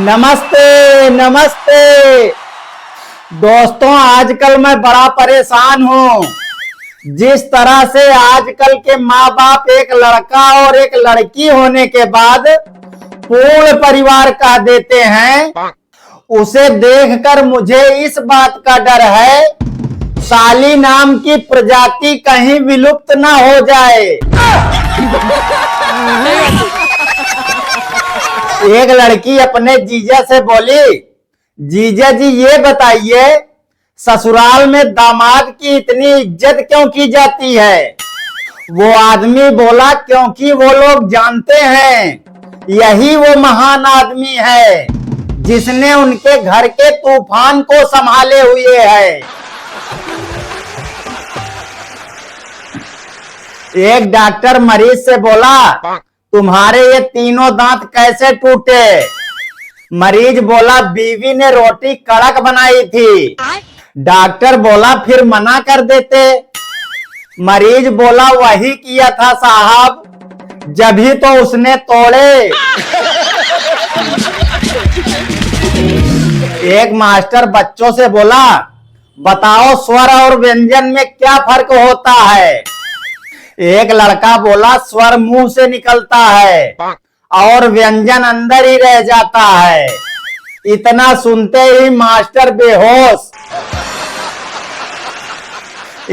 नमस्ते नमस्ते दोस्तों, आजकल मैं बड़ा परेशान हूँ। जिस तरह से आजकल के माँ बाप एक लड़का और एक लड़की होने के बाद पूर्ण परिवार कह देते हैं, उसे देखकर मुझे इस बात का डर है साली नाम की प्रजाति कहीं विलुप्त ना हो जाए। एक लड़की अपने जीजा से बोली, जीजा जी ये बताइए ससुराल में दामाद की इतनी इज्जत क्यों की जाती है? वो आदमी बोला, क्योंकि वो लोग जानते हैं यही वो महान आदमी है जिसने उनके घर के तूफान को संभाले हुए है। एक डॉक्टर मरीज से बोला, तुम्हारे ये तीनों दांत कैसे टूटे? मरीज बोला, बीवी ने रोटी कड़क बनाई थी। डॉक्टर बोला, फिर मना कर देते। मरीज बोला, वही किया था साहब, जब ही तो उसने तोड़े। एक मास्टर बच्चों से बोला, बताओ स्वर और व्यंजन में क्या फर्क होता है? एक लड़का बोला, स्वर मुंह से निकलता है और व्यंजन अंदर ही रह जाता है। इतना सुनते ही मास्टर बेहोश।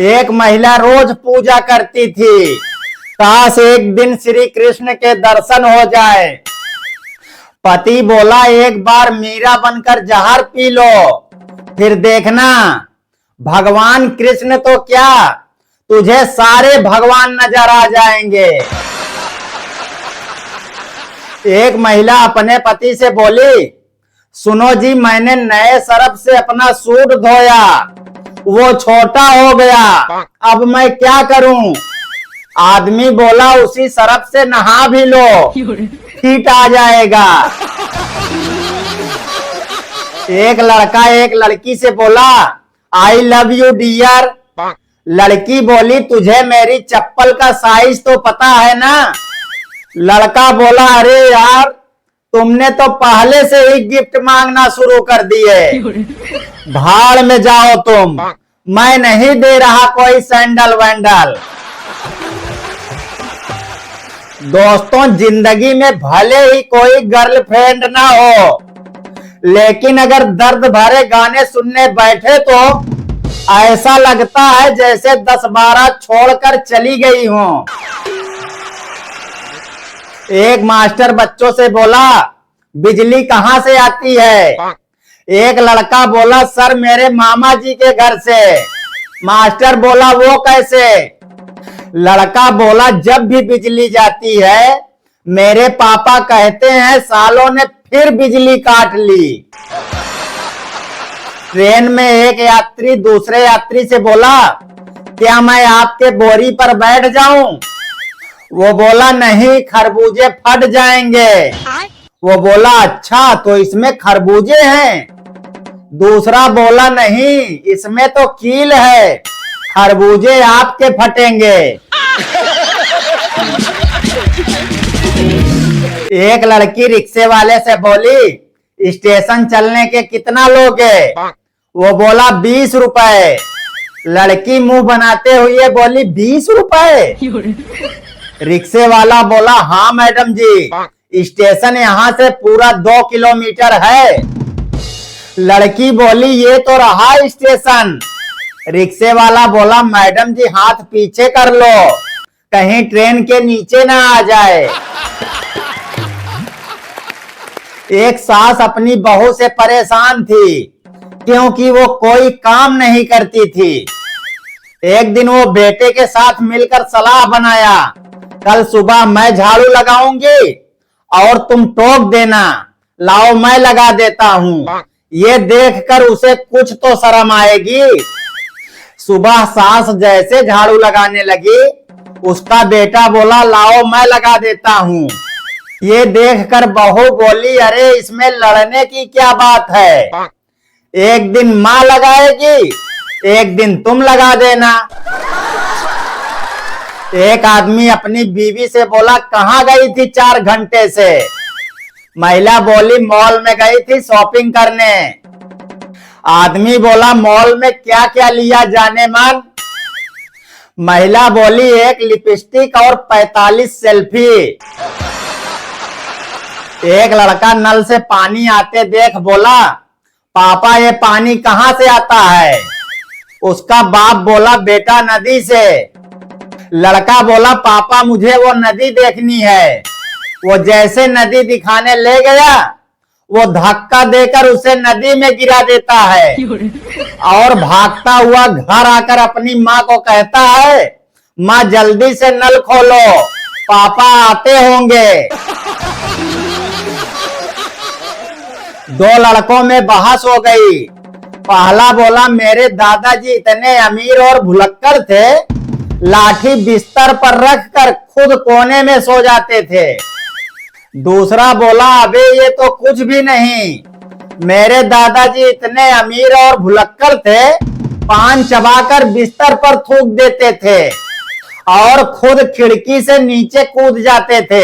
एक महिला रोज पूजा करती थी, काश एक दिन श्री कृष्ण के दर्शन हो जाए। पति बोला, एक बार मीरा बनकर जहर पी लो, फिर देखना भगवान कृष्ण तो क्या, तुझे सारे भगवान नजर आ जाएंगे। एक महिला अपने पति से बोली, सुनो जी, मैंने नए सर्फ से अपना सूट धोया, वो छोटा हो गया, अब मैं क्या करूं? आदमी बोला, उसी सर्फ से नहा भी लो, फिट आ जाएगा। एक लड़का एक लड़की से बोला, आई लव यू डियर। लड़की बोली, तुझे मेरी चप्पल का साइज तो पता है ना? लड़का बोला, अरे यार, तुमने तो पहले से ही गिफ्ट मांगना शुरू कर दिए। भाड़ में जाओ तुम, मैं नहीं दे रहा कोई सैंडल वैंडल। दोस्तों, जिंदगी में भले ही कोई गर्लफ्रेंड ना हो, लेकिन अगर दर्द भरे गाने सुनने बैठे तो ऐसा लगता है जैसे 10-12 छोड़कर चली गई हूं। एक मास्टर बच्चों से बोला, बिजली कहां से आती है? एक लड़का बोला, सर मेरे मामा जी के घर से। मास्टर बोला, वो कैसे? लड़का बोला, जब भी बिजली जाती है मेरे पापा कहते हैं सालों ने फिर बिजली काट ली। ट्रेन में एक यात्री दूसरे यात्री से बोला, क्या मैं आपके बोरी पर बैठ जाऊं? वो बोला, नहीं, खरबूजे फट जाएंगे। वो बोला, अच्छा तो इसमें खरबूजे हैं? दूसरा बोला, नहीं, इसमें तो कील है, खरबूजे आपके फटेंगे। एक लड़की रिक्शे वाले से बोली, स्टेशन चलने के कितना लोगे? वो बोला, 20 रुपए। लड़की मुंह बनाते हुए बोली, 20 रुपए? रिक्शे वाला बोला, हाँ मैडम जी, स्टेशन यहाँ से पूरा 2 किलोमीटर है। लड़की बोली, ये तो रहा स्टेशन। रिक्शे वाला बोला, मैडम जी हाथ पीछे कर लो, कहीं ट्रेन के नीचे ना आ जाए। एक सास अपनी बहू से परेशान थी क्योंकि वो कोई काम नहीं करती थी। एक दिन वो बेटे के साथ मिलकर सलाह बनाया, कल सुबह मैं झाड़ू लगाऊंगी और तुम टोक देना, लाओ मैं लगा देता हूँ। ये देखकर उसे कुछ तो शर्म आएगी। सुबह सास जैसे झाड़ू लगाने लगी, उसका बेटा बोला, लाओ मैं लगा देता हूँ। ये देखकर बहू बोली, अरे इसमें लड़ने की क्या बात है, एक दिन माँ लगाएगी, एक दिन तुम लगा देना। एक आदमी अपनी बीवी से बोला, कहाँ गई थी 4 घंटे से? महिला बोली मॉल में गई थी शॉपिंग करने। आदमी बोला मॉल में क्या क्या लिया जाने मन। महिला बोली एक लिपस्टिक और 45 सेल्फी। एक लड़का नल से पानी आते देख बोला पापा ये पानी कहाँ से आता है। उसका बाप बोला बेटा नदी से। लड़का बोला पापा मुझे वो नदी देखनी है। वो जैसे नदी दिखाने ले गया वो धक्का देकर उसे नदी में गिरा देता है और भागता हुआ घर आकर अपनी माँ को कहता है माँ जल्दी से नल खोलो पापा आते होंगे। दो लड़कों में बहस हो गई। पहला बोला मेरे दादाजी इतने अमीर और भुलक्कड़ थे लाठी बिस्तर पर रखकर खुद कोने में सो जाते थे। दूसरा बोला अबे ये तो कुछ भी नहीं, मेरे दादाजी इतने अमीर और भुलक्कड़ थे पान चबाकर बिस्तर पर थूक देते थे और खुद खिड़की से नीचे कूद जाते थे।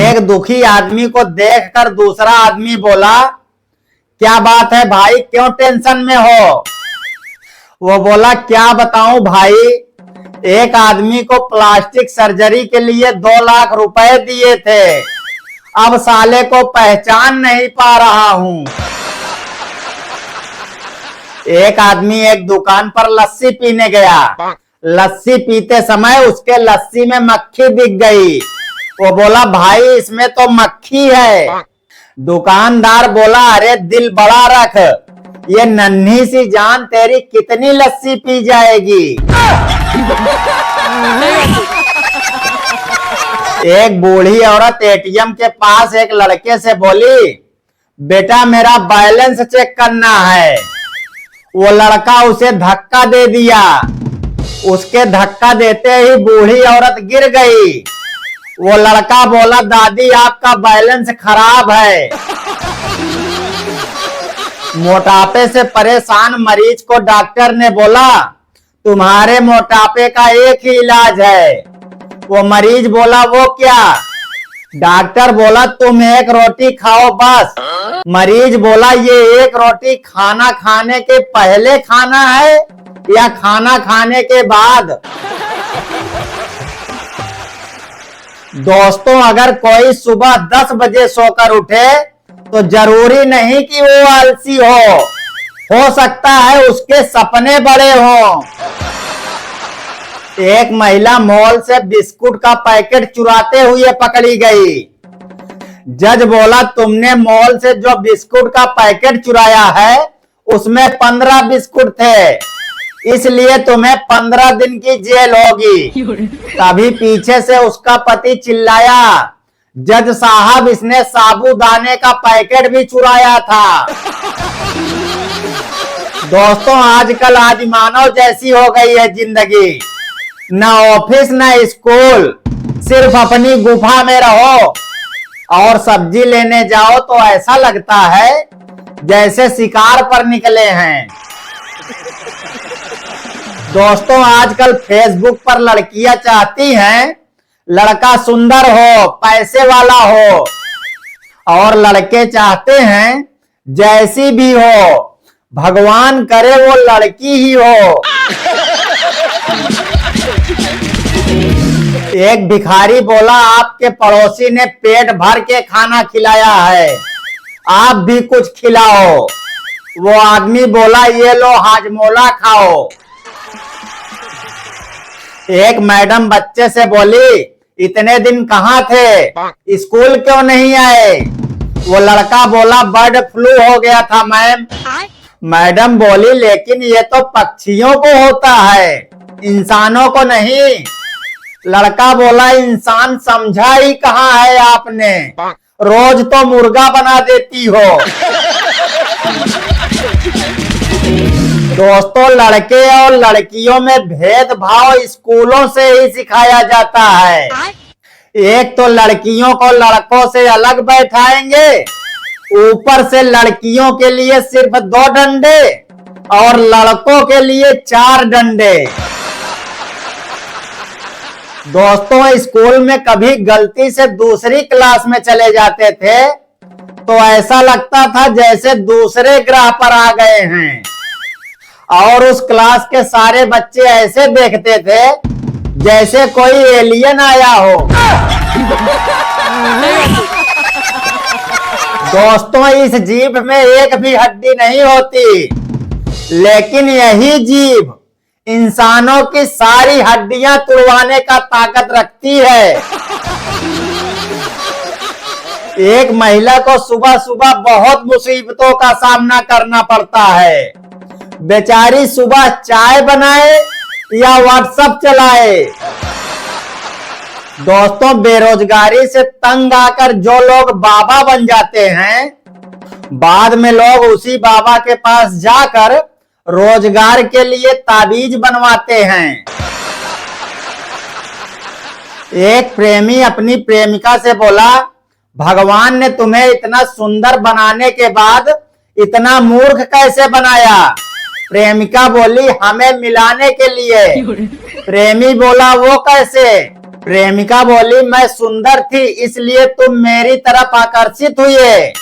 एक दुखी आदमी को देखकर दूसरा आदमी बोला क्या बात है भाई क्यों टेंशन में हो। वो बोला क्या बताऊं भाई, एक आदमी को प्लास्टिक सर्जरी के लिए 2 लाख रुपए दिए थे, अब साले को पहचान नहीं पा रहा हूं। एक आदमी एक दुकान पर लस्सी पीने गया। लस्सी पीते समय उसके लस्सी में मक्खी दिख गई। वो बोला भाई इसमें तो मक्खी है। दुकानदार बोला अरे दिल बड़ा रख, ये नन्ही सी जान तेरी कितनी लस्सी पी जाएगी। एक बूढ़ी औरत एटीएम के पास एक लड़के से बोली बेटा मेरा बैलेंस चेक करना है। वो लड़का उसे धक्का दे दिया। उसके धक्का देते ही बूढ़ी औरत गिर गई। वो लड़का बोला दादी आपका बैलेंस खराब है। मोटापे से परेशान मरीज को डॉक्टर ने बोला तुम्हारे मोटापे का एक ही इलाज है। वो मरीज बोला वो क्या। डॉक्टर बोला तुम एक रोटी खाओ बस। मरीज बोला ये एक रोटी खाना खाने के पहले खाना है या खाना खाने के बाद। दोस्तों अगर कोई सुबह 10 बजे सोकर उठे तो जरूरी नहीं कि वो आलसी हो सकता है उसके सपने बड़े हों। एक महिला मॉल से बिस्कुट का पैकेट चुराते हुए पकड़ी गई। जज बोला तुमने मॉल से जो बिस्कुट का पैकेट चुराया है उसमें 15 बिस्कुट थे, इसलिए तुम्हें 15 दिन की जेल होगी। तभी पीछे से उसका पति चिल्लाया जज साहब इसने साबूदाने का पैकेट भी चुराया था। दोस्तों आजकल आज मानव जैसी हो गई है जिंदगी, ना ऑफिस ना स्कूल, सिर्फ अपनी गुफा में रहो और सब्जी लेने जाओ तो ऐसा लगता है जैसे शिकार पर निकले हैं। दोस्तों आजकल फेसबुक पर लड़कियां चाहती हैं लड़का सुंदर हो पैसे वाला हो और लड़के चाहते हैं जैसी भी हो भगवान करे वो लड़की ही हो। एक भिखारी बोला आपके पड़ोसी ने पेट भर के खाना खिलाया है, आप भी कुछ खिलाओ। वो आदमी बोला ये लो हाजमोला खाओ। एक मैडम बच्चे से बोली इतने दिन कहाँ थे, स्कूल क्यों नहीं आए। वो लड़का बोला बर्ड फ्लू हो गया था मैम। मैडम बोली लेकिन ये तो पक्षियों को होता है इंसानों को नहीं। लड़का बोला इंसान समझा ही कहाँ है आपने, रोज तो मुर्गा बना देती हो। दोस्तों लड़के और लड़कियों में भेदभाव स्कूलों से ही सिखाया जाता है। एक तो लड़कियों को लड़कों से अलग बैठाएंगे, ऊपर से लड़कियों के लिए सिर्फ 2 डंडे और लड़कों के लिए 4 डंडे। दोस्तों, स्कूल में कभी गलती से दूसरी क्लास में चले जाते थे तो ऐसा लगता था जैसे दूसरे ग्रह पर आ गए हैं, और उस क्लास के सारे बच्चे ऐसे देखते थे जैसे कोई एलियन आया हो। दोस्तों, इस जीभ में एक भी हड्डी नहीं होती, लेकिन यही जीभ इंसानों की सारी हड्डियां तुड़वाने का ताकत रखती है। एक महिला को सुबह सुबह बहुत मुसीबतों का सामना करना पड़ता है। बेचारी सुबह चाय बनाए या व्हाट्सएप चलाए। दोस्तों, बेरोजगारी से तंग आकर जो लोग बाबा बन जाते हैं, बाद में लोग उसी बाबा के पास जाकर रोजगार के लिए ताबीज बनवाते हैं। एक प्रेमी अपनी प्रेमिका से बोला, भगवान ने तुम्हें इतना सुंदर बनाने के बाद इतना मूर्ख कैसे बनाया? प्रेमिका बोली, हमें मिलाने के लिए। प्रेमी बोला, वो कैसे? प्रेमिका बोली, मैं सुंदर थी इसलिए तुम मेरी तरफ आकर्षित हुए,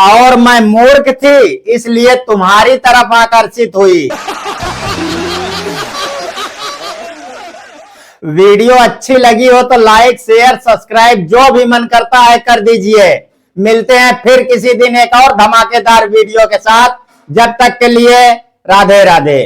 और मैं मूर्ख थी इसलिए तुम्हारी तरफ आकर्षित हुई। वीडियो अच्छी लगी हो तो लाइक, शेयर, सब्सक्राइब जो भी मन करता है कर दीजिए। मिलते हैं फिर किसी दिन एक और धमाकेदार वीडियो के साथ। जब तक के लिए राधे राधे।